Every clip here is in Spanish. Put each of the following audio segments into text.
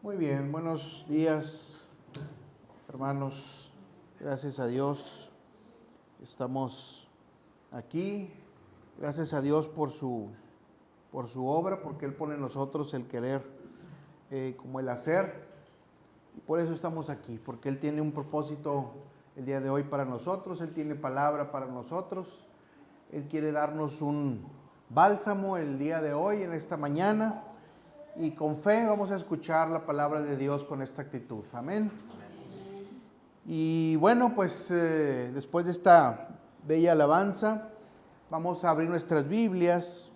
Muy bien, buenos días, hermanos. Gracias a Dios estamos aquí. Gracias a Dios por su obra, porque Él pone en nosotros el querer como el hacer. Y por eso estamos aquí, porque Él tiene un propósito el día de hoy para nosotros. Él tiene palabra para nosotros. Él quiere darnos un bálsamo el día de hoy, en esta mañana. Y con fe vamos a escuchar la palabra de Dios con esta actitud. Amén. Y bueno, pues después de esta bella alabanza, vamos a abrir nuestras Biblias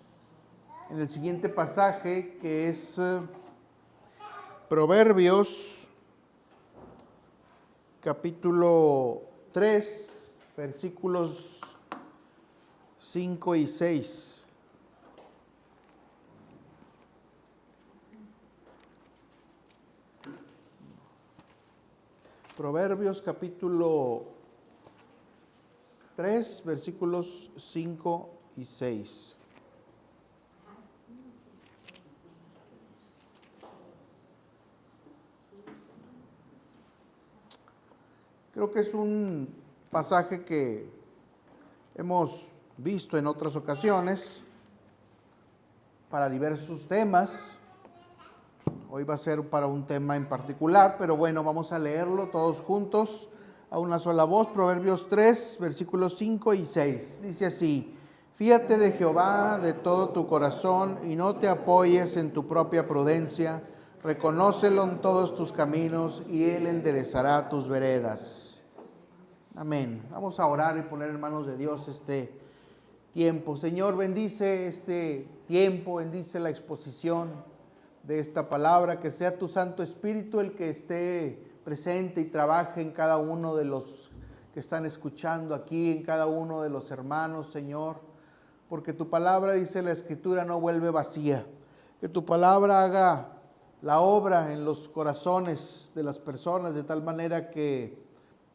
en el siguiente pasaje, que es Proverbios, capítulo 3, versículos 5 y 6. Proverbios capítulo 3, versículos 5 y 6. Creo que es un pasaje que hemos visto en otras ocasiones para diversos temas. Hoy va a ser para un tema en particular, pero bueno, vamos a leerlo todos juntos a una sola voz. Proverbios 3, versículos 5 y 6. Dice así: Fíate de Jehová de todo tu corazón y no te apoyes en tu propia prudencia. Reconócelo en todos tus caminos y Él enderezará tus veredas. Amén. Vamos a orar y poner en manos de Dios este tiempo. Señor, bendice este tiempo, bendice la exposición de esta palabra, que sea tu Santo Espíritu el que esté presente y trabaje en cada uno de los que están escuchando aquí, en cada uno de los hermanos, Señor, porque tu palabra, dice la Escritura, no vuelve vacía. Que tu palabra haga la obra en los corazones de las personas, de tal manera que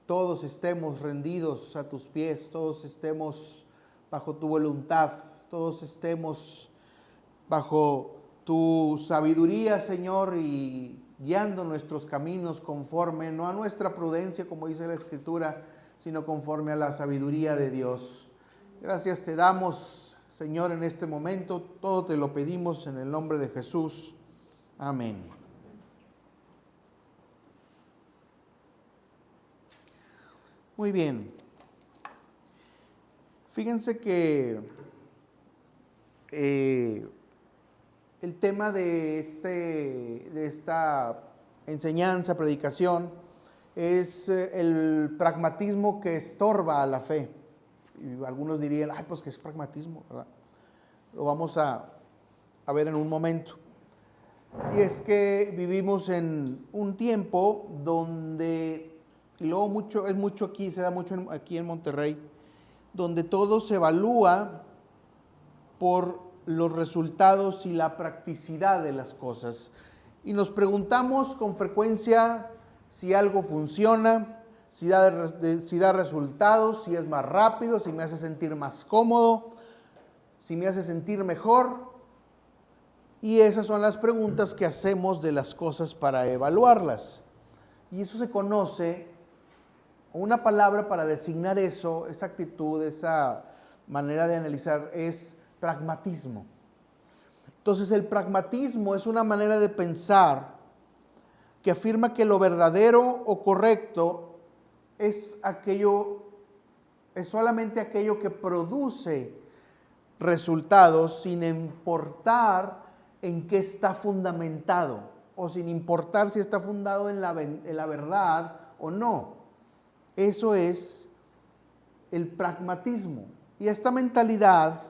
todos estemos rendidos a tus pies, todos estemos bajo tu voluntad, todos estemos bajo tu sabiduría, Señor, y guiando nuestros caminos conforme, no a nuestra prudencia, como dice la Escritura, sino conforme a la sabiduría de Dios. Gracias te damos, Señor, en este momento. Todo te lo pedimos en el nombre de Jesús. Amén. Muy bien. Fíjense que el tema de esta enseñanza, predicación, es el pragmatismo que estorba a la fe. Y algunos dirían, ay, pues que es pragmatismo, ¿verdad? Lo vamos a ver en un momento. Y es que vivimos en un tiempo donde, y luego se da mucho aquí en Monterrey, donde todo se evalúa por los resultados y la practicidad de las cosas. Y nos preguntamos con frecuencia si algo funciona, si da resultados, si es más rápido, si me hace sentir más cómodo, si me hace sentir mejor. Y esas son las preguntas que hacemos de las cosas para evaluarlas. Y eso se conoce, una palabra para designar eso, esa actitud, esa manera de analizar, es pragmatismo. Entonces, el pragmatismo es una manera de pensar que afirma que lo verdadero o correcto es solamente aquello que produce resultados, sin importar en qué está fundamentado o sin importar si está fundado en la verdad o no. Eso es el pragmatismo. Y esta mentalidad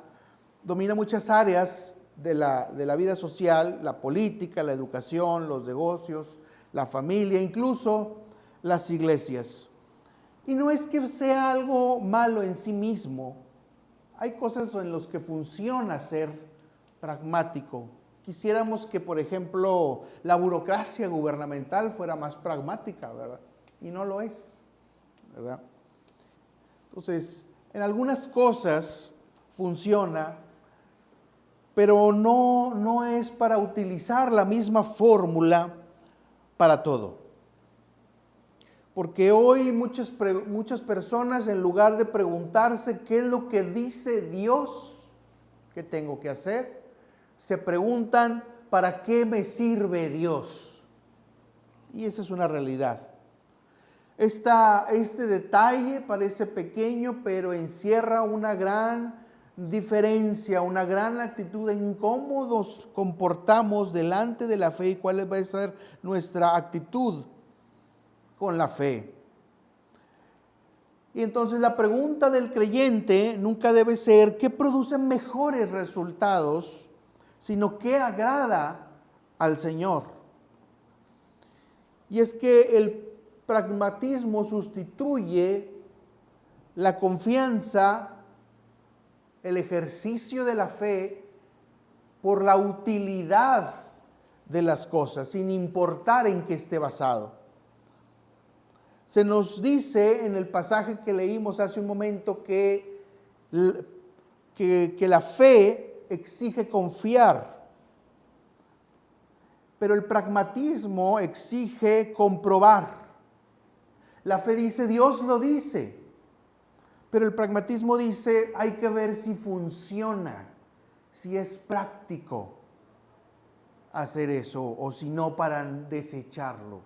domina muchas áreas de la vida social, la política, la educación, los negocios, la familia, incluso las iglesias. Y no es que sea algo malo en sí mismo. Hay cosas en las que funciona ser pragmático. Quisiéramos que, por ejemplo, la burocracia gubernamental fuera más pragmática, ¿verdad? Y no lo es, ¿verdad? Entonces, en algunas cosas funciona, pero no es para utilizar la misma fórmula para todo. Porque hoy muchas personas, en lugar de preguntarse qué es lo que dice Dios que tengo que hacer, se preguntan ¿para qué me sirve Dios? Y esa es una realidad. Este detalle parece pequeño, pero encierra una gran diferencia, una gran actitud en cómo nos comportamos delante de la fe y cuál va a ser nuestra actitud con la fe. Y entonces la pregunta del creyente nunca debe ser ¿qué produce mejores resultados?, sino ¿qué agrada al Señor? Y es que el pragmatismo sustituye la confianza, el ejercicio de la fe, por la utilidad de las cosas, sin importar en qué esté basado. Se nos dice en el pasaje que leímos hace un momento que la fe exige confiar, pero el pragmatismo exige comprobar. La fe dice, Dios lo dice, pero el pragmatismo dice, hay que ver si funciona, si es práctico hacer eso o si no, para desecharlo.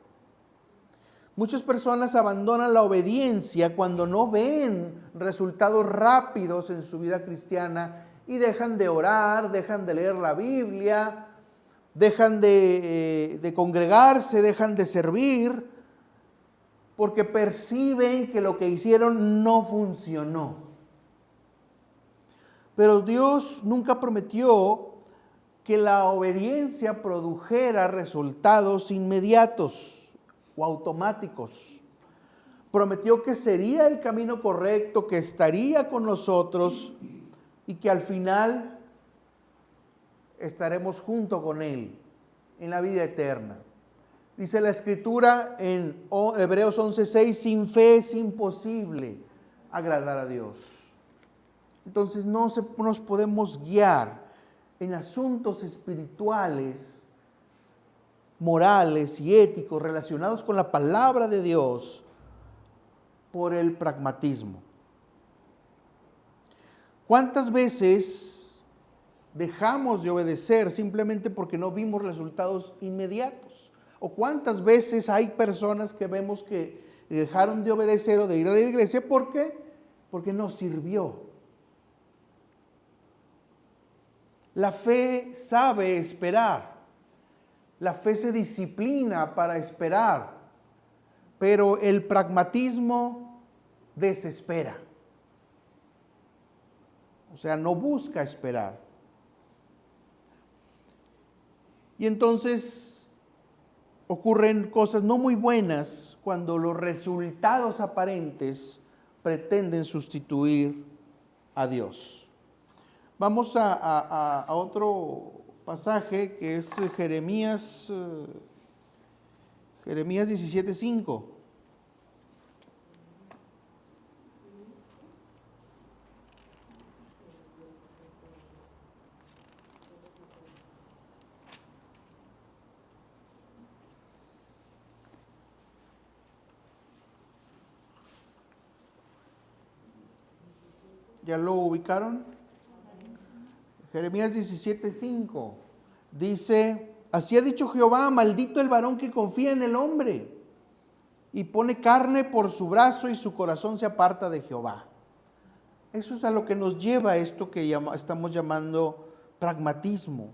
Muchas personas abandonan la obediencia cuando no ven resultados rápidos en su vida cristiana y dejan de orar, dejan de leer la Biblia, dejan de congregarse, dejan de servir, porque perciben que lo que hicieron no funcionó. Pero Dios nunca prometió que la obediencia produjera resultados inmediatos o automáticos. Prometió que sería el camino correcto, que estaría con nosotros y que al final estaremos junto con Él en la vida eterna. Dice la Escritura en Hebreos 11:6, sin fe es imposible agradar a Dios. Entonces no nos podemos guiar en asuntos espirituales, morales y éticos relacionados con la palabra de Dios por el pragmatismo. ¿Cuántas veces dejamos de obedecer simplemente porque no vimos resultados inmediatos? ¿O cuántas veces hay personas que vemos que dejaron de obedecer o de ir a la iglesia? ¿Por qué? Porque no sirvió. La fe sabe esperar. La fe se disciplina para esperar. Pero el pragmatismo desespera. O sea, no busca esperar. Y entonces ocurren cosas no muy buenas cuando los resultados aparentes pretenden sustituir a Dios. Vamos a otro pasaje que es Jeremías 17:5. ¿Ya lo ubicaron? Jeremías 17:5 dice, así ha dicho Jehová, maldito el varón que confía en el hombre y pone carne por su brazo y su corazón se aparta de Jehová. Eso es a lo que nos lleva esto que estamos llamando pragmatismo.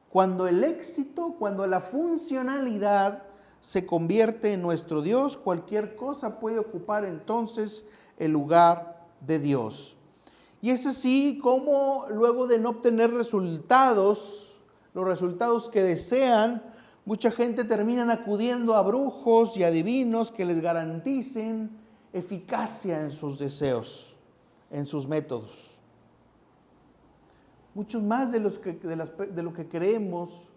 Cuando el éxito, cuando la funcionalidad se convierte en nuestro Dios, cualquier cosa puede ocupar entonces el lugar de Dios. Y es así como luego de no obtener resultados, los resultados que desean, mucha gente termina acudiendo a brujos y adivinos que les garanticen eficacia en sus deseos, en sus métodos. Muchos más de lo que creemos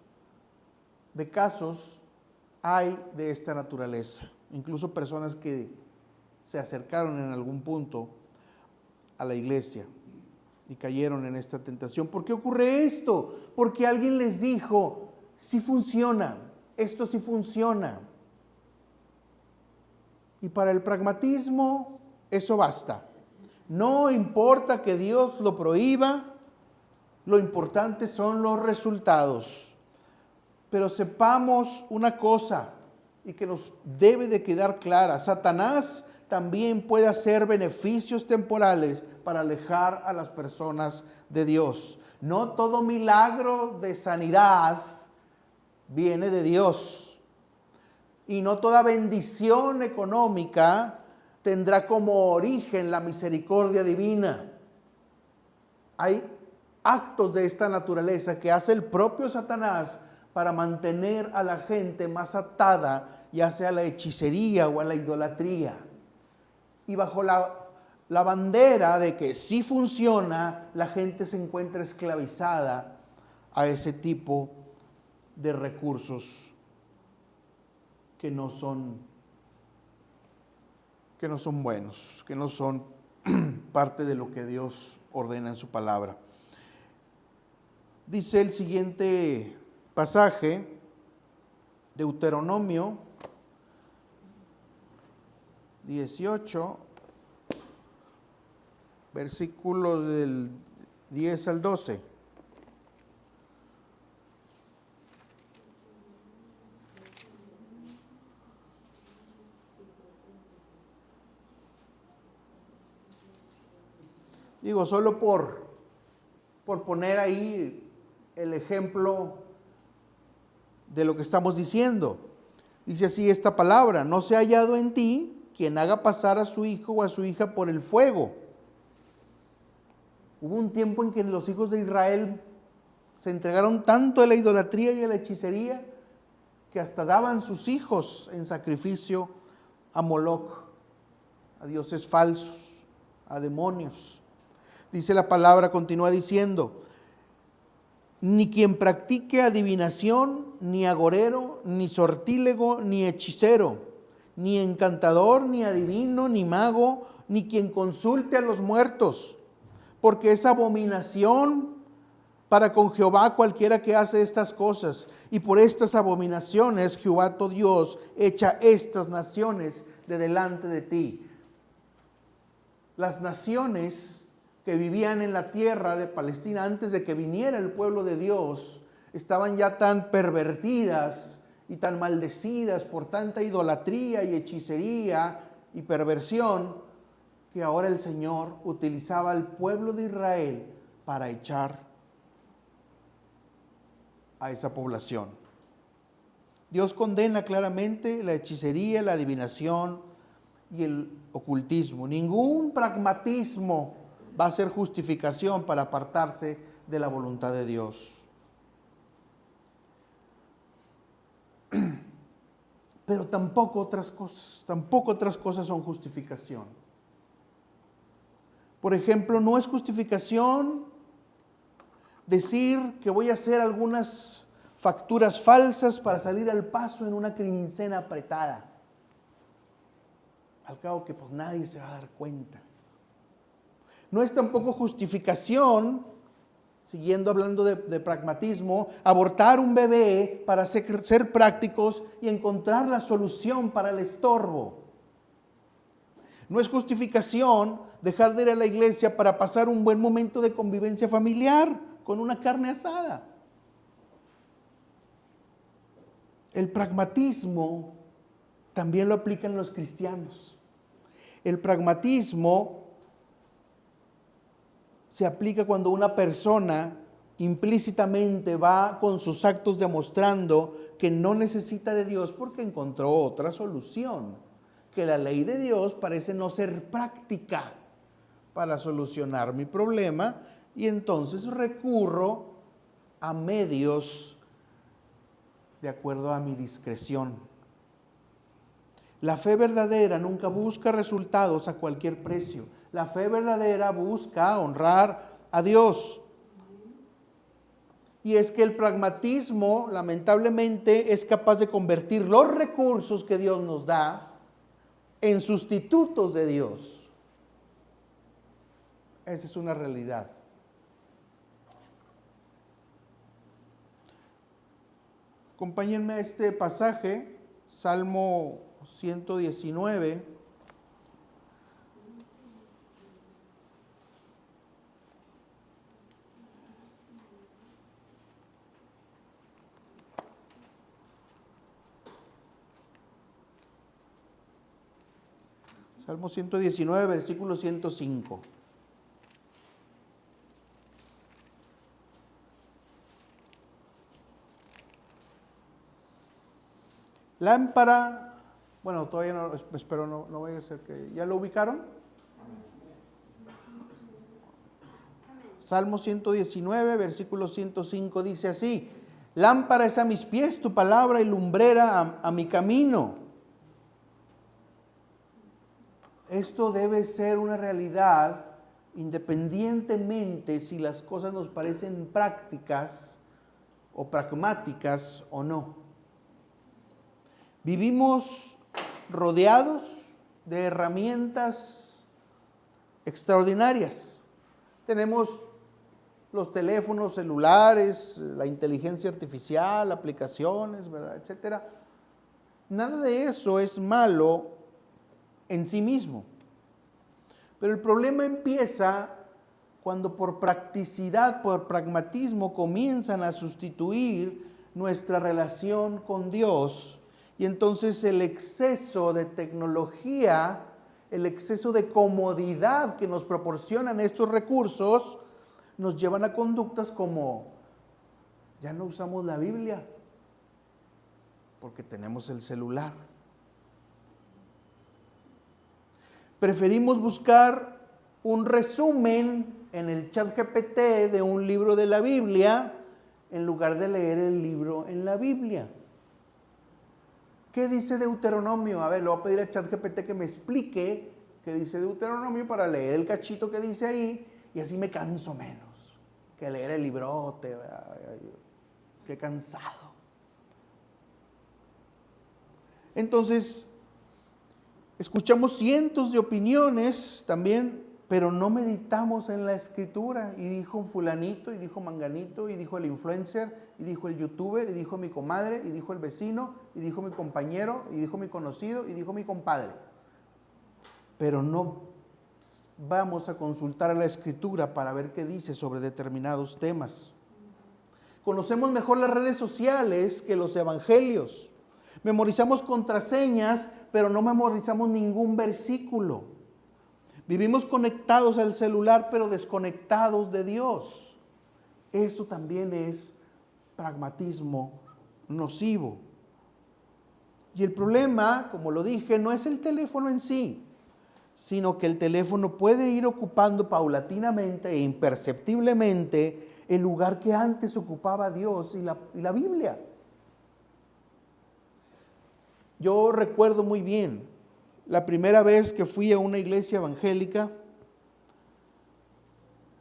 de casos hay de esta naturaleza. Incluso personas que se acercaron en algún punto a la iglesia y cayeron en esta tentación. ¿Por qué ocurre esto? Porque alguien les dijo, sí funciona, esto sí funciona. Y para el pragmatismo eso basta. No importa que Dios lo prohíba, lo importante son los resultados. Pero sepamos una cosa, y que nos debe de quedar clara: Satanás también puede hacer beneficios temporales para alejar a las personas de Dios. No todo milagro de sanidad viene de Dios, y no toda bendición económica tendrá como origen la misericordia divina. Hay actos de esta naturaleza que hace el propio Satanás para mantener a la gente más atada, ya sea a la hechicería o a la idolatría. Y bajo la bandera de que sí funciona, la gente se encuentra esclavizada a ese tipo de recursos que no son buenos, que no son parte de lo que Dios ordena en su palabra. Dice el siguiente pasaje, Deuteronomio 18, versículos del 10 al 12. Digo, solo por poner ahí el ejemplo de lo que estamos diciendo. Dice así esta palabra: no se ha hallado en ti quien haga pasar a su hijo o a su hija por el fuego. Hubo un tiempo en que los hijos de Israel se entregaron tanto a la idolatría y a la hechicería que hasta daban sus hijos en sacrificio a Moloc, a dioses falsos, a demonios. Dice la palabra, continúa diciendo: ni quien practique adivinación, ni agorero, ni sortílego, ni hechicero, ni encantador, ni adivino, ni mago, ni quien consulte a los muertos, porque es abominación para con Jehová cualquiera que hace estas cosas. Y por estas abominaciones Jehová tu Dios echa estas naciones de delante de ti. Las naciones que vivían en la tierra de Palestina antes de que viniera el pueblo de Dios estaban ya tan pervertidas y tan maldecidas por tanta idolatría y hechicería y perversión, que ahora el Señor utilizaba al pueblo de Israel para echar a esa población. Dios condena claramente la hechicería, la adivinación y el ocultismo. Ningún pragmatismo va a ser justificación para apartarse de la voluntad de Dios. Pero tampoco otras cosas son justificación. Por ejemplo, no es justificación decir que voy a hacer algunas facturas falsas para salir al paso en una quincena apretada. Al cabo que pues nadie se va a dar cuenta. No es tampoco justificación, siguiendo hablando de pragmatismo, abortar un bebé para ser prácticos y encontrar la solución para el estorbo. No es justificación dejar de ir a la iglesia para pasar un buen momento de convivencia familiar con una carne asada. El pragmatismo también lo aplican los cristianos. El pragmatismo se aplica cuando una persona implícitamente va con sus actos demostrando que no necesita de Dios porque encontró otra solución, que la ley de Dios parece no ser práctica para solucionar mi problema, y entonces recurro a medios de acuerdo a mi discreción. La fe verdadera nunca busca resultados a cualquier precio. La fe verdadera busca honrar a Dios. Y es que el pragmatismo, lamentablemente, es capaz de convertir los recursos que Dios nos da en sustitutos de Dios. Esa es una realidad. Acompáñenme a este pasaje, Salmo 119. Salmo 119, versículo 105. Lámpara, bueno, todavía no, espero no vaya a ser que, ¿ya lo ubicaron? Salmo 119, versículo 105 dice así: lámpara es a mis pies tu palabra y lumbrera a mi camino. Esto debe ser una realidad independientemente si las cosas nos parecen prácticas o pragmáticas o no. Vivimos rodeados de herramientas extraordinarias. Tenemos los teléfonos celulares, la inteligencia artificial, aplicaciones, ¿verdad?, etcétera. Nada de eso es malo en sí mismo. Pero el problema empieza cuando por practicidad, por pragmatismo, comienzan a sustituir nuestra relación con Dios. Y entonces el exceso de tecnología, el exceso de comodidad que nos proporcionan estos recursos, nos llevan a conductas como: ya no usamos la Biblia porque tenemos el celular. Preferimos buscar un resumen en el ChatGPT de un libro de la Biblia en lugar de leer el libro en la Biblia. ¿Qué dice Deuteronomio? A ver, le voy a pedir a ChatGPT que me explique qué dice Deuteronomio para leer el cachito que dice ahí, y así me canso menos que leer el librote. Qué cansado. Entonces, escuchamos cientos de opiniones también, pero no meditamos en la Escritura. Y dijo un fulanito, y dijo manganito, y dijo el influencer, y dijo el youtuber, y dijo mi comadre, y dijo el vecino, y dijo mi compañero, y dijo mi conocido, y dijo mi compadre. Pero no vamos a consultar a la Escritura para ver qué dice sobre determinados temas. Conocemos mejor las redes sociales que los evangelios. Memorizamos contraseñas, pero no memorizamos ningún versículo. Vivimos conectados al celular, pero desconectados de Dios. Eso también es pragmatismo nocivo. Y el problema, como lo dije, no es el teléfono en sí, sino que el teléfono puede ir ocupando paulatinamente e imperceptiblemente el lugar que antes ocupaba Dios y la Biblia. Yo recuerdo muy bien la primera vez que fui a una iglesia evangélica.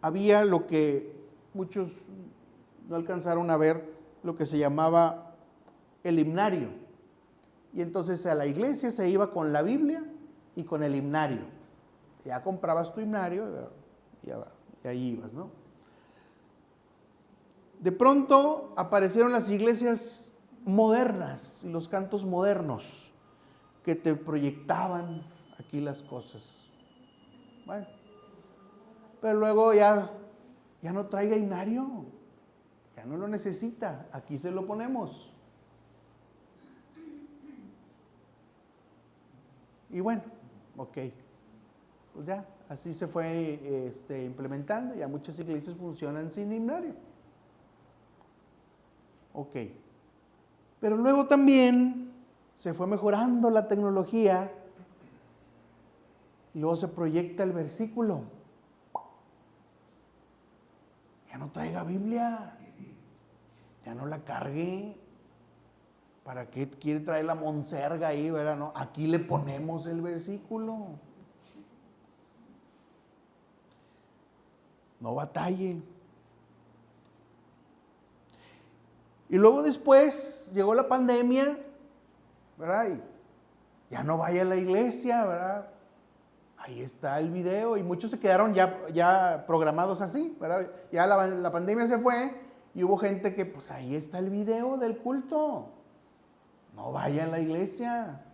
Había lo que muchos no alcanzaron a ver, lo que se llamaba el himnario. Y entonces a la iglesia se iba con la Biblia y con el himnario. Ya comprabas tu himnario y ahí ibas, ¿no? De pronto aparecieron las iglesias modernas y los cantos modernos que te proyectaban aquí las cosas. Bueno, pero luego ya no traiga himnario, ya no lo necesita, aquí se lo ponemos. Y bueno, ok, pues ya, así se fue implementando. Ya muchas iglesias funcionan sin himnario. Ok, pero luego también se fue mejorando la tecnología y luego se proyecta el versículo. Ya no traiga Biblia, ya no la cargue. ¿Para qué quiere traer la monserga ahí, verdad? No, aquí le ponemos el versículo. No batalle. Y luego después llegó la pandemia, ¿verdad? Y ya no vaya a la iglesia, ¿verdad? Ahí está el video, y muchos se quedaron ya programados así, ¿verdad? Ya la pandemia se fue Y hubo gente que, pues ahí está el video del culto. No vaya a la iglesia.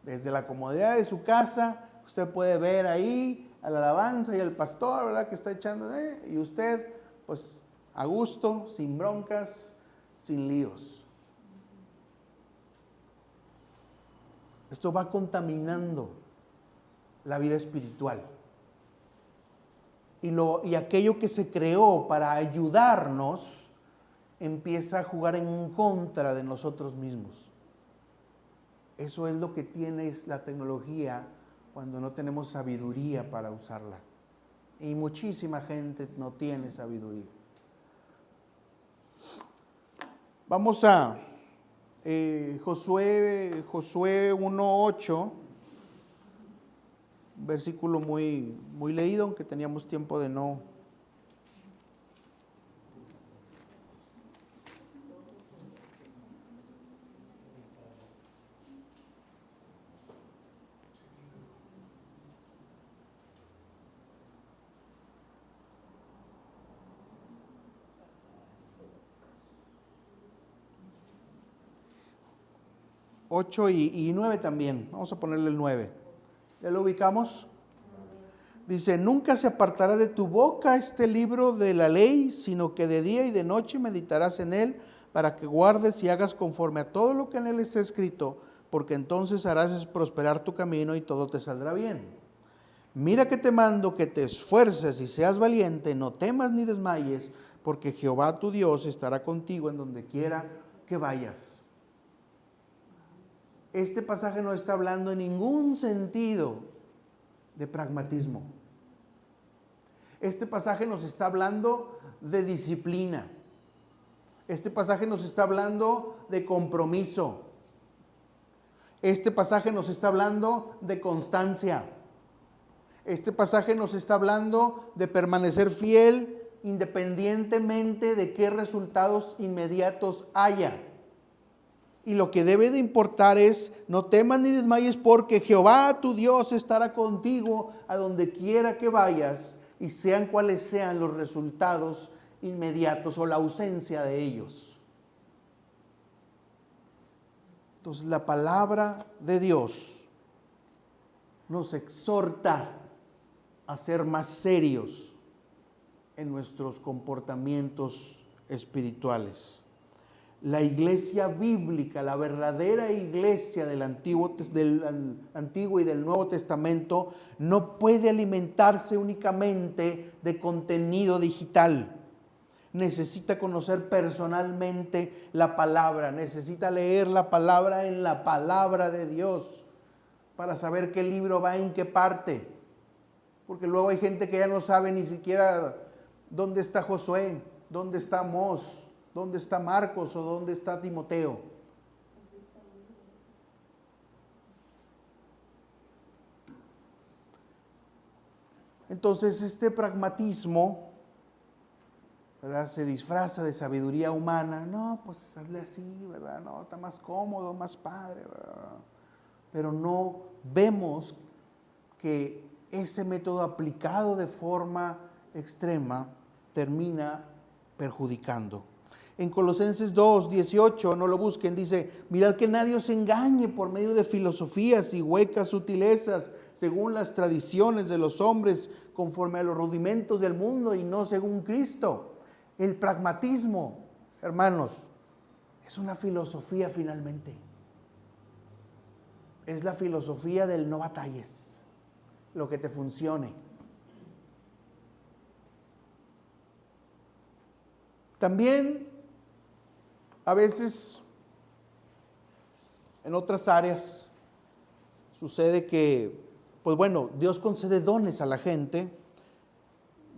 Desde la comodidad de su casa, usted puede ver ahí a la alabanza y al pastor, ¿verdad? Que está echando, y usted, pues a gusto, sin broncas, sin líos. Esto va contaminando la vida espiritual. Y aquello que se creó para ayudarnos empieza a jugar en contra de nosotros mismos. Eso es lo que tiene la tecnología cuando no tenemos sabiduría para usarla. Y muchísima gente no tiene sabiduría. Vamos a Josué 1:8, versículo muy leído, aunque teníamos tiempo de no. Ocho y 9 también. Vamos a ponerle el 9. ¿Ya lo ubicamos? Dice, nunca se apartará de tu boca este libro de la ley, sino que de día y de noche meditarás en él, para que guardes y hagas conforme a todo lo que en él está escrito, porque entonces harás prosperar tu camino y todo te saldrá bien. Mira que te mando que te esfuerces y seas valiente, no temas ni desmayes, porque Jehová tu Dios estará contigo en donde quiera que vayas. Este pasaje no está hablando en ningún sentido de pragmatismo. Este pasaje nos está hablando de disciplina. Este pasaje nos está hablando de compromiso. Este pasaje nos está hablando de constancia. Este pasaje nos está hablando de permanecer fiel independientemente de qué resultados inmediatos haya. Y lo que debe de importar es, no temas ni desmayes, porque Jehová tu Dios estará contigo a donde quiera que vayas, y sean cuales sean los resultados inmediatos o la ausencia de ellos. Entonces la palabra de Dios nos exhorta a ser más serios en nuestros comportamientos espirituales. La iglesia bíblica, la verdadera iglesia del Antiguo y del Nuevo Testamento, no puede alimentarse únicamente de contenido digital. Necesita conocer personalmente la palabra, necesita leer la palabra en la palabra de Dios para saber qué libro va en qué parte. Porque luego hay gente que ya no sabe ni siquiera dónde está Josué, dónde está Amós, dónde está Marcos o dónde está Timoteo. Entonces este pragmatismo, ¿verdad?, se disfraza de sabiduría humana. No, pues hazle así, ¿verdad? No, está más cómodo, más padre, ¿verdad? Pero no vemos que ese método aplicado de forma extrema termina perjudicando. En Colosenses 2:18, no lo busquen, dice, mirad que nadie os engañe por medio de filosofías y huecas sutilezas, según las tradiciones de los hombres, conforme a los rudimentos del mundo y no según Cristo. El pragmatismo, hermanos, es una filosofía finalmente. Es la filosofía del no batalles, lo que te funcione. También a veces en otras áreas sucede que, pues bueno, Dios concede dones a la gente,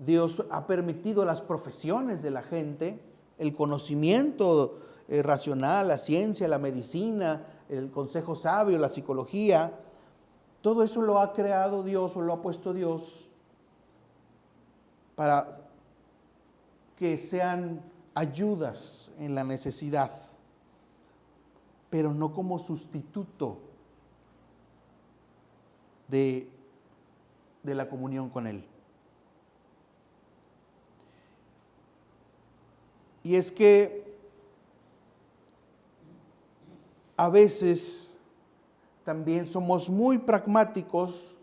Dios ha permitido las profesiones de la gente, el conocimiento racional, la ciencia, la medicina, el consejo sabio, la psicología, todo eso lo ha creado Dios o lo ha puesto Dios para que sean ayudas en la necesidad, pero no como sustituto de la comunión con Él. Y es que a veces también somos muy pragmáticos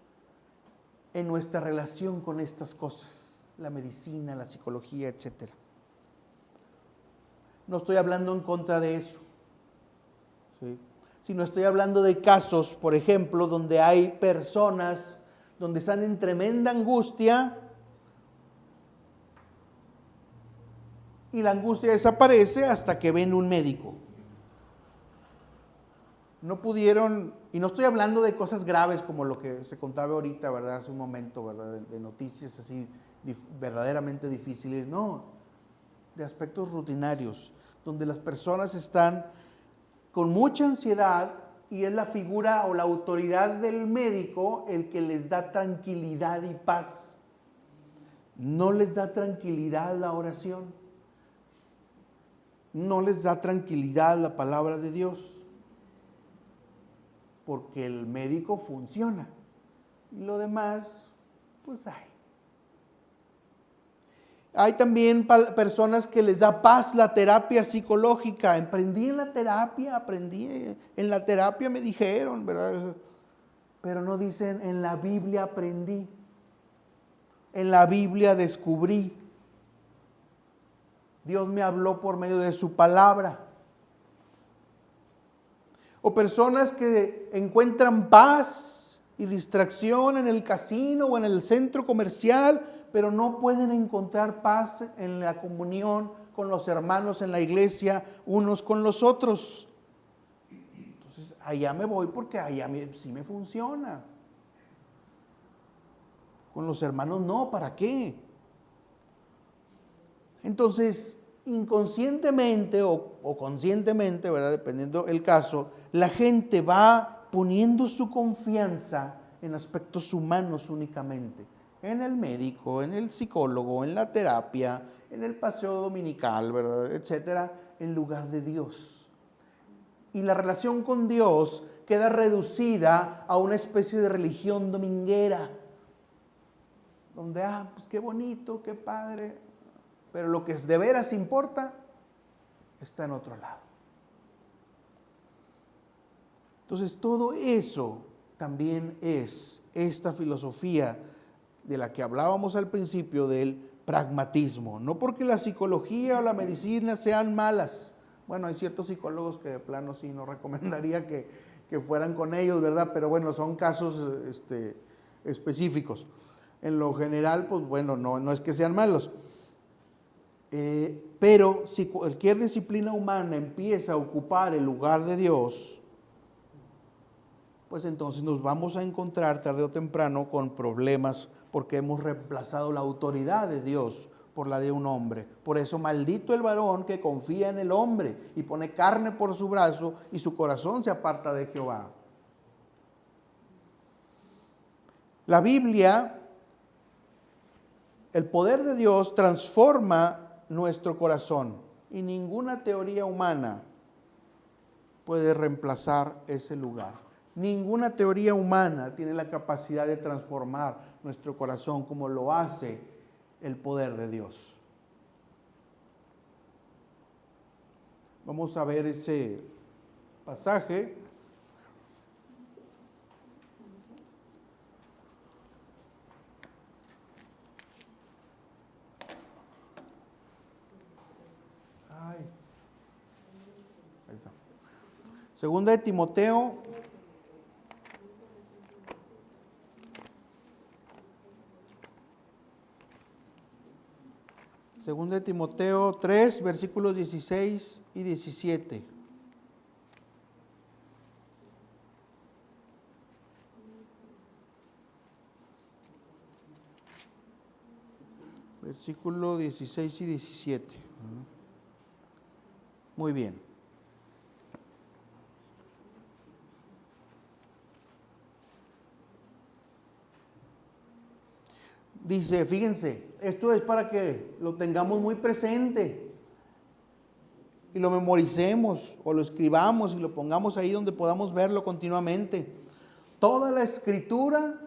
en nuestra relación con estas cosas, la medicina, la psicología, etc. No estoy hablando en contra de eso, ¿sí? Sino estoy hablando de casos, por ejemplo, donde hay personas donde están en tremenda angustia y la angustia desaparece hasta que ven un médico. No pudieron, y no estoy hablando de cosas graves como lo que se contaba ahorita, ¿verdad? Hace un momento, ¿verdad? De noticias así verdaderamente difíciles, no, de aspectos rutinarios, donde las personas están con mucha ansiedad y es la figura o la autoridad del médico el que les da tranquilidad y paz. No les da tranquilidad la oración, no les da tranquilidad la palabra de Dios, porque el médico funciona y lo demás, pues hay. Hay también personas que les da paz la terapia psicológica. Aprendí en la terapia me dijeron, ¿verdad? Pero no dicen, en la Biblia aprendí, en la Biblia descubrí. Dios me habló por medio de su palabra. O personas que encuentran paz y distracción en el casino o en el centro comercial, pero no pueden encontrar paz en la comunión con los hermanos en la iglesia, unos con los otros. Entonces, allá me voy porque sí me funciona. Con los hermanos no, ¿para qué? Entonces, inconscientemente o conscientemente, ¿verdad? Dependiendo el caso, la gente va poniendo su confianza en aspectos humanos únicamente. En el médico, en el psicólogo, en la terapia, en el paseo dominical, ¿verdad? Etcétera, en lugar de Dios. Y la relación con Dios queda reducida a una especie de religión dominguera, donde, pues qué bonito, qué padre, pero lo que de veras importa está en otro lado. Entonces, todo eso también es esta filosofía de la que hablábamos al principio del pragmatismo. No porque la psicología o la medicina sean malas. Bueno, hay ciertos psicólogos que de plano sí no recomendaría que fueran con ellos, ¿verdad? Pero bueno, son casos específicos. En lo general, pues bueno, no es que sean malos. Pero si cualquier disciplina humana empieza a ocupar el lugar de Dios, pues entonces nos vamos a encontrar tarde o temprano con problemas porque hemos reemplazado la autoridad de Dios por la de un hombre. Por eso maldito el varón que confía en el hombre y pone carne por su brazo y su corazón se aparta de Jehová. La Biblia, el poder de Dios transforma nuestro corazón y ninguna teoría humana puede reemplazar ese lugar. Ninguna teoría humana tiene la capacidad de transformar nuestro corazón como lo hace el poder de Dios. Vamos a ver ese pasaje. Ahí está. Segunda de Timoteo. Segunda de Timoteo 3, versículos 16 y 17. Versículo 16 y 17. Muy bien. Dice, fíjense, esto es para que lo tengamos muy presente y lo memoricemos o lo escribamos y lo pongamos ahí donde podamos verlo continuamente. Toda la escritura,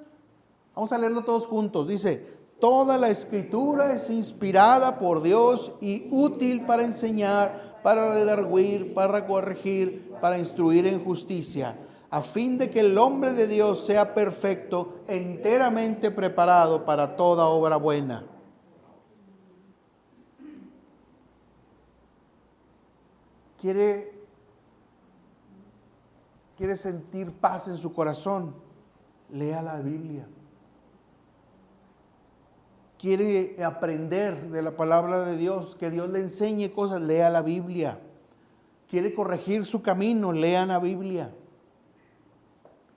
vamos a leerlo todos juntos, dice, Toda la Escritura es inspirada por Dios y útil para enseñar, para redarguir, para corregir, para instruir en justicia, a fin de que el hombre de Dios sea perfecto, enteramente preparado para toda obra buena. ¿Quiere sentir paz en su corazón? Lea la Biblia. Quiere aprender de la palabra de Dios, que Dios le enseñe cosas, lea la Biblia. Quiere corregir su camino, lea la Biblia.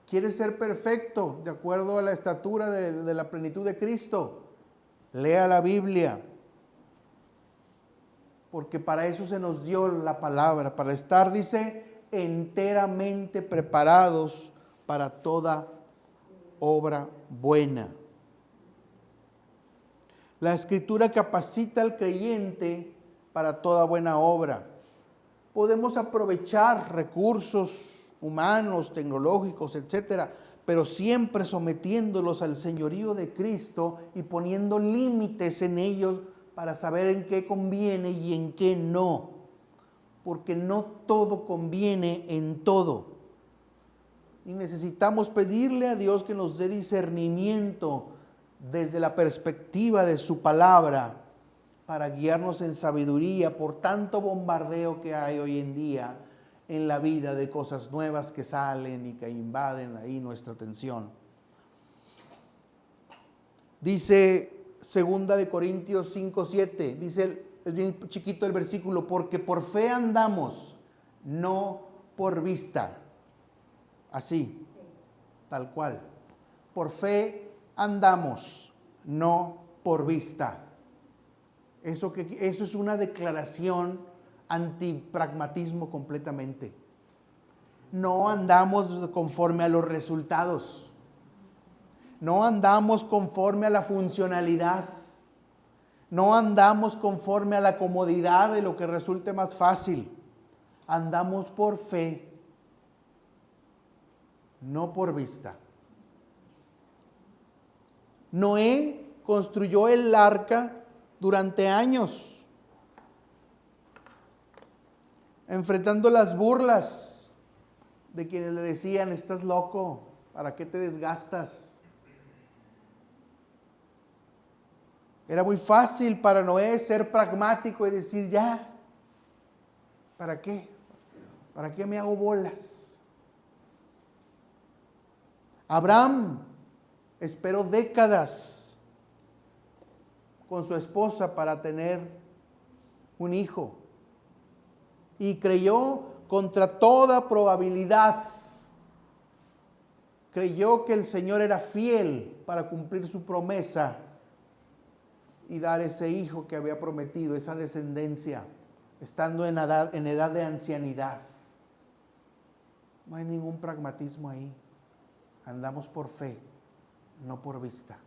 Quiere ser perfecto, de acuerdo a la estatura de la plenitud de Cristo, lea la Biblia. Porque para eso se nos dio la palabra, para estar, dice, enteramente preparados para toda obra buena. La Escritura capacita al creyente para toda buena obra. Podemos aprovechar recursos humanos, tecnológicos, etcétera, pero siempre sometiéndolos al señorío de Cristo y poniendo límites en ellos para saber en qué conviene y en qué no. Porque no todo conviene en todo. Y necesitamos pedirle a Dios que nos dé discernimiento desde la perspectiva de su palabra para guiarnos en sabiduría por tanto bombardeo que hay hoy en día en la vida de cosas nuevas que salen y que invaden ahí nuestra atención. Dice 2 de Corintios 5:7, dice, es bien chiquito el versículo, porque por fe andamos, no por vista. Así, tal cual. Por fe andamos, no por vista. Eso es una declaración antipragmatismo completamente. No andamos conforme a los resultados. No andamos conforme a la funcionalidad. No andamos conforme a la comodidad de lo que resulte más fácil. Andamos por fe, no por vista. Noé construyó el arca durante años, enfrentando las burlas de quienes le decían, estás loco, ¿para qué te desgastas? Era muy fácil para Noé ser pragmático y decir, ya, ¿para qué? ¿Para qué me hago bolas? Abraham esperó décadas con su esposa para tener un hijo y creyó contra toda probabilidad, creyó que el Señor era fiel para cumplir su promesa y dar ese hijo que había prometido, esa descendencia, estando en edad de ancianidad. No hay ningún pragmatismo ahí. Andamos por fe, no por vista.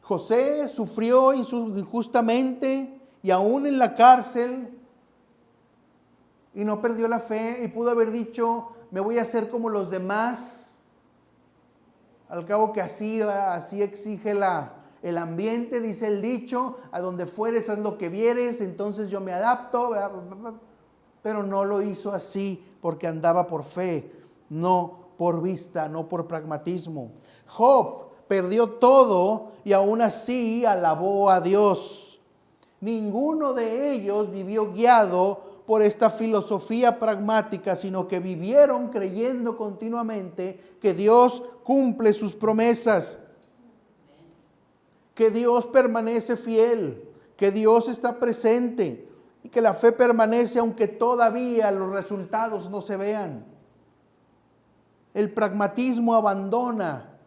José sufrió injustamente y aún en la cárcel y no perdió la fe y pudo haber dicho, me voy a hacer como los demás. Al cabo que así exige el ambiente, dice el dicho, a donde fueres haz lo que vieres, entonces yo me adapto. Pero no lo hizo así porque andaba por fe, no por vista, no por pragmatismo. Job perdió todo y aún así alabó a Dios. Ninguno de ellos vivió guiado por esta filosofía pragmática, sino que vivieron creyendo continuamente que Dios cumple sus promesas, que Dios permanece fiel, que Dios está presente y que la fe permanece aunque todavía los resultados no se vean. El pragmatismo abandona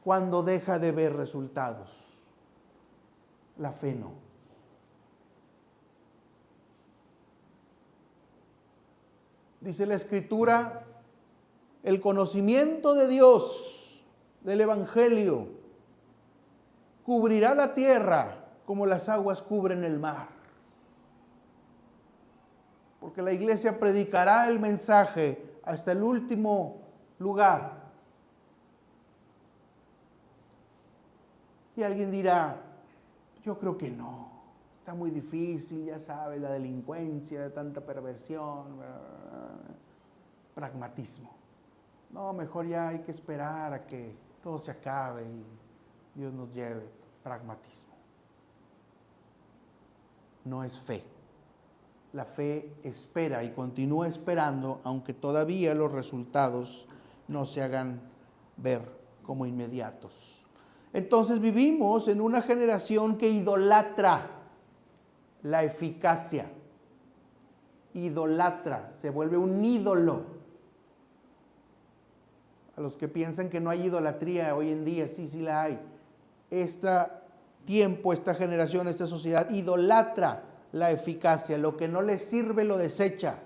cuando deja de ver resultados. La fe no. Dice la Escritura, el conocimiento de Dios, del Evangelio, cubrirá la tierra como las aguas cubren el mar. Porque la iglesia predicará el mensaje hasta el último lugar. Y alguien dirá, yo creo que no, está muy difícil, ya sabes, la delincuencia, tanta perversión, pragmatismo. No, mejor ya hay que esperar a que todo se acabe y Dios nos lleve. Pragmatismo. No es fe. La fe espera y continúa esperando, aunque todavía los resultados no se hagan ver como inmediatos. Entonces vivimos en una generación que idolatra la eficacia. Idolatra, se vuelve un ídolo. A los que piensan que no hay idolatría hoy en día, sí la hay. Este tiempo, esta generación, esta sociedad idolatra la eficacia. Lo que no le sirve lo desecha.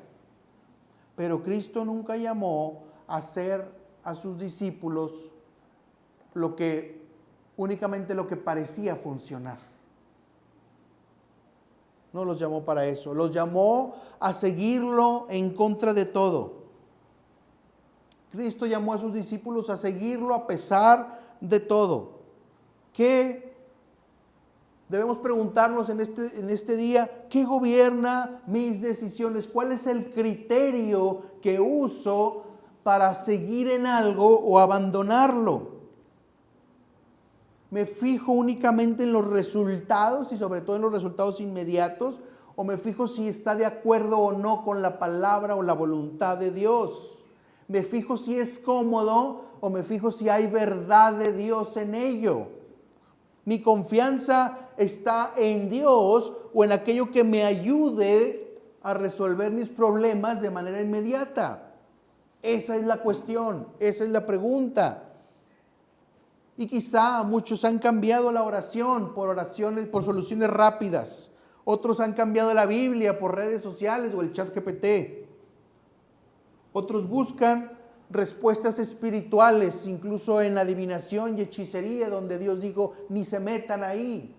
Pero Cristo nunca llamó a hacer a sus discípulos únicamente lo que parecía funcionar. No los llamó para eso. Los llamó a seguirlo en contra de todo. Cristo llamó a sus discípulos a seguirlo a pesar de todo. ¿Qué debemos preguntarnos en este día? ¿Qué gobierna mis decisiones? ¿Cuál es el criterio que uso para seguir en algo o abandonarlo? ¿Me fijo únicamente en los resultados y sobre todo en los resultados inmediatos? ¿O me fijo si está de acuerdo o no con la palabra o la voluntad de Dios? ¿Me fijo si es cómodo o me fijo si hay verdad de Dios en ello? ¿Mi confianza está en Dios o en aquello que me ayude a resolver mis problemas de manera inmediata? Esa es la cuestión, esa es la pregunta. Y quizá muchos han cambiado la oración por soluciones rápidas. Otros han cambiado la Biblia por redes sociales o el ChatGPT. Otros buscan respuestas espirituales, incluso en adivinación y hechicería, donde Dios dijo, ni se metan ahí.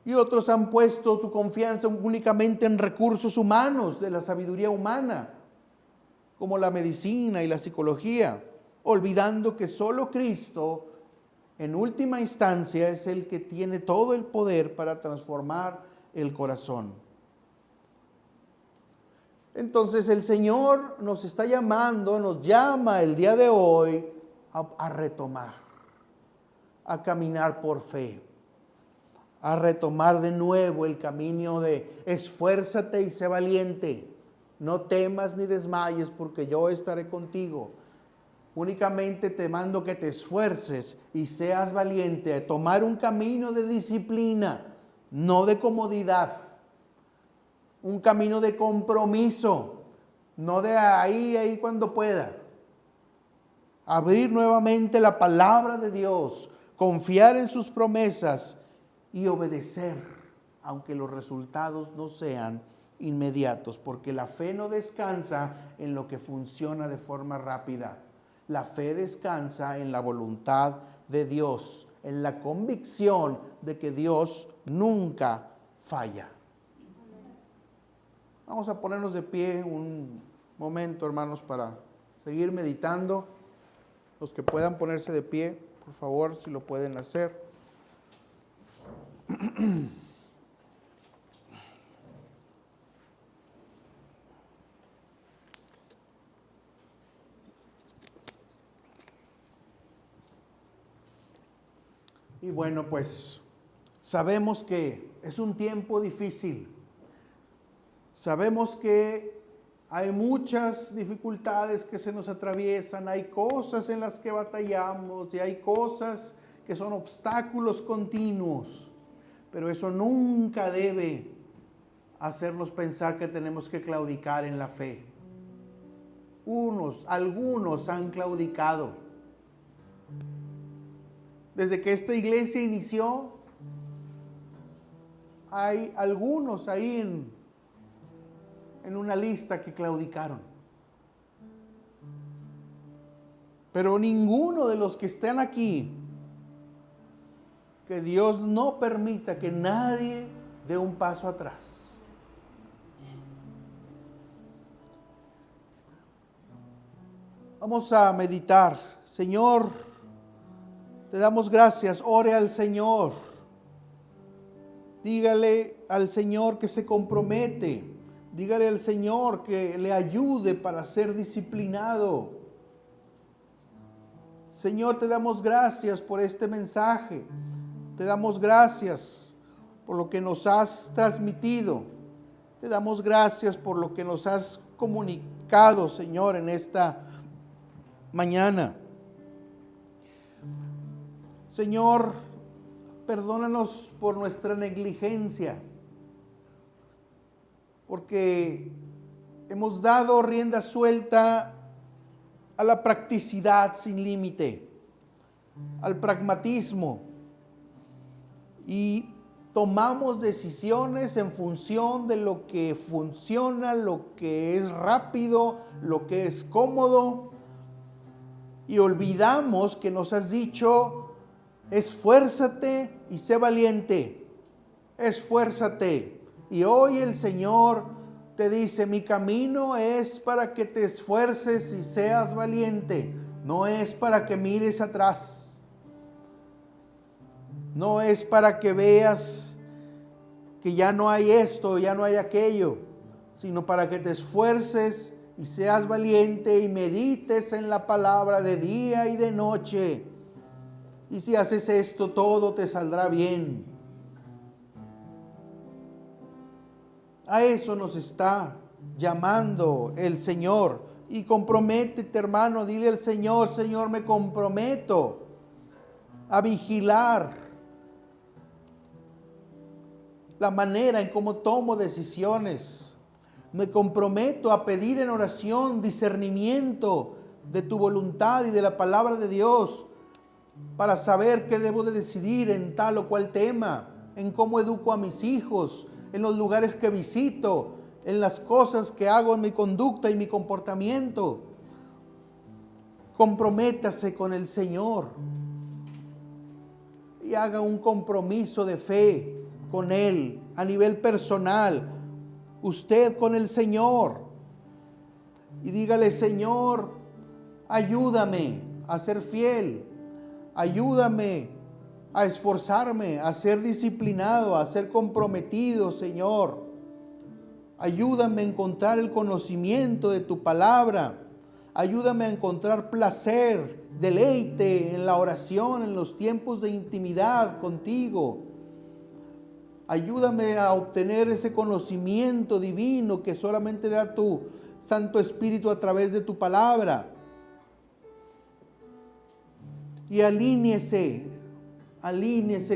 Y otros han puesto su confianza únicamente en recursos humanos, de la sabiduría humana, como la medicina y la psicología, olvidando que solo Cristo, en última instancia, es el que tiene todo el poder para transformar el corazón. Entonces el Señor nos está llamando, nos llama el día de hoy a retomar, a caminar por fe, a retomar de nuevo el camino de esfuérzate y sé valiente, no temas ni desmayes porque yo estaré contigo. Únicamente te mando que te esfuerces y seas valiente a tomar un camino de disciplina, no de comodidad. Un camino de compromiso, no de ahí cuando pueda. Abrir nuevamente la palabra de Dios, confiar en sus promesas y obedecer, aunque los resultados no sean inmediatos, porque la fe no descansa en lo que funciona de forma rápida. La fe descansa en la voluntad de Dios, en la convicción de que Dios nunca falla. Vamos a ponernos de pie un momento, hermanos, para seguir meditando. Los que puedan ponerse de pie, por favor, si lo pueden hacer. Y bueno, pues sabemos que es un tiempo difícil. Sabemos que hay muchas dificultades que se nos atraviesan, hay cosas en las que batallamos y hay cosas que son obstáculos continuos, pero eso nunca debe hacernos pensar que tenemos que claudicar en la fe. Algunos han claudicado. Desde que esta iglesia inició, hay algunos ahí en una lista que claudicaron. Pero ninguno de los que están aquí, que Dios no permita que nadie dé un paso atrás. Vamos a meditar. Señor, Te damos gracias. Ore al Señor. Dígale al Señor que se compromete. Dígale al Señor que le ayude para ser disciplinado. Señor, te damos gracias por este mensaje. Te damos gracias por lo que nos has transmitido. Te damos gracias por lo que nos has comunicado, Señor, en esta mañana. Señor, perdónanos por nuestra negligencia, porque hemos dado rienda suelta a la practicidad sin límite, al pragmatismo, y tomamos decisiones en función de lo que funciona, lo que es rápido, lo que es cómodo, y olvidamos que nos has dicho: esfuérzate y sé valiente, esfuérzate. Y hoy el Señor te dice: mi camino es para que te esfuerces y seas valiente, no es para que mires atrás, no es para que veas que ya no hay esto, ya no hay aquello, sino para que te esfuerces y seas valiente y medites en la palabra de día y de noche. Y si haces esto, todo te saldrá bien. A eso nos está llamando el Señor. Y comprométete, hermano, dile al Señor: Señor, me comprometo a vigilar la manera en cómo tomo decisiones. Me comprometo a pedir en oración discernimiento de tu voluntad y de la palabra de Dios, para saber qué debo de decidir en tal o cual tema, en cómo educo a mis hijos, en los lugares que visito, en las cosas que hago en mi conducta y mi comportamiento. Comprométase con el Señor y haga un compromiso de fe con Él a nivel personal, usted con el Señor, y dígale: Señor, ayúdame a ser fiel. Ayúdame a esforzarme, a ser disciplinado, a ser comprometido, Señor. Ayúdame a encontrar el conocimiento de tu palabra. Ayúdame a encontrar placer, deleite en la oración, en los tiempos de intimidad contigo. Ayúdame a obtener ese conocimiento divino que solamente da tu Santo Espíritu a través de tu palabra. Y alíñese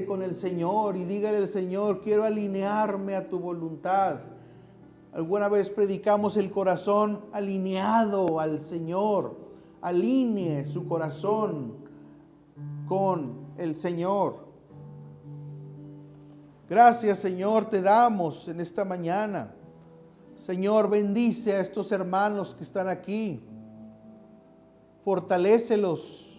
con el Señor y dígale al Señor: quiero alinearme a tu voluntad. Alguna vez predicamos el corazón alineado al Señor. Alinee su corazón con el Señor. Gracias, Señor, te damos en esta mañana. Señor, bendice a estos hermanos que están aquí. Fortalécelos.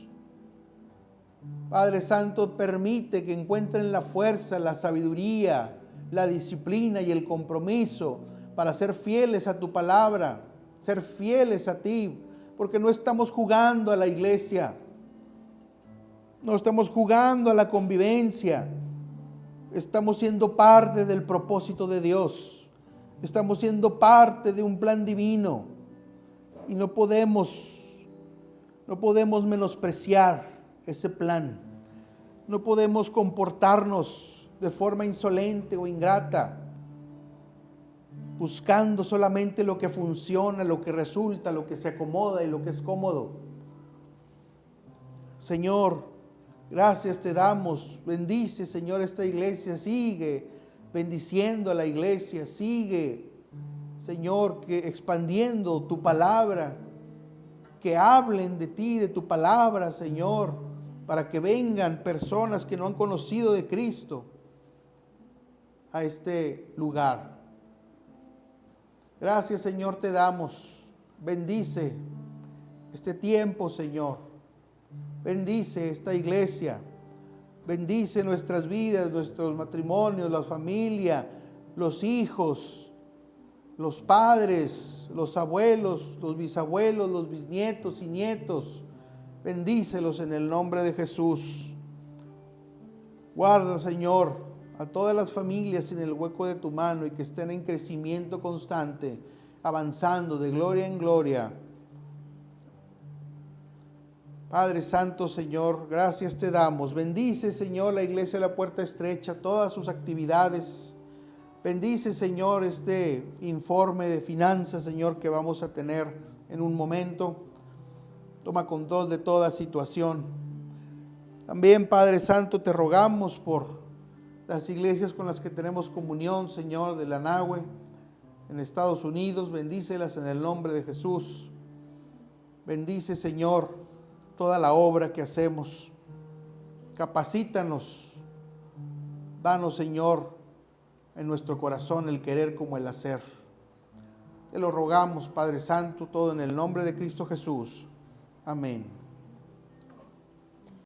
Padre Santo, permite que encuentren la fuerza, la sabiduría, la disciplina y el compromiso para ser fieles a tu palabra, ser fieles a ti, porque no estamos jugando a la iglesia, no estamos jugando a la convivencia, estamos siendo parte del propósito de Dios, estamos siendo parte de un plan divino y no podemos menospreciar ese plan. No podemos comportarnos de forma insolente o ingrata, buscando solamente lo que funciona, lo que resulta, lo que se acomoda y lo que es cómodo. Señor, gracias te damos. Bendice, Señor, esta iglesia. Sigue bendiciendo a la iglesia. Sigue, Señor, que expandiendo tu palabra, que hablen de ti, de tu palabra, Señor, para que vengan personas que no han conocido de Cristo a este lugar. Gracias, Señor, te damos. Bendice este tiempo, Señor. Bendice esta iglesia. Bendice nuestras vidas, nuestros matrimonios, la familia, los hijos, los padres, los abuelos, los bisabuelos, los bisnietos y nietos. Bendícelos en el nombre de Jesús. Guarda, Señor, a todas las familias en el hueco de tu mano y que estén en crecimiento constante, avanzando de gloria en gloria. Padre Santo, Señor, gracias te damos. Bendice, Señor, la iglesia de la Puerta Estrecha, todas sus actividades. Bendice, Señor, este informe de finanzas, Señor, que vamos a tener en un momento. Toma control de toda situación. También, Padre Santo, te rogamos por las iglesias con las que tenemos comunión, Señor, de la Nahue, en Estados Unidos. Bendícelas en el nombre de Jesús. Bendice, Señor, toda la obra que hacemos. Capacítanos. Danos, Señor, en nuestro corazón el querer como el hacer. Te lo rogamos, Padre Santo, todo en el nombre de Cristo Jesús. Amén.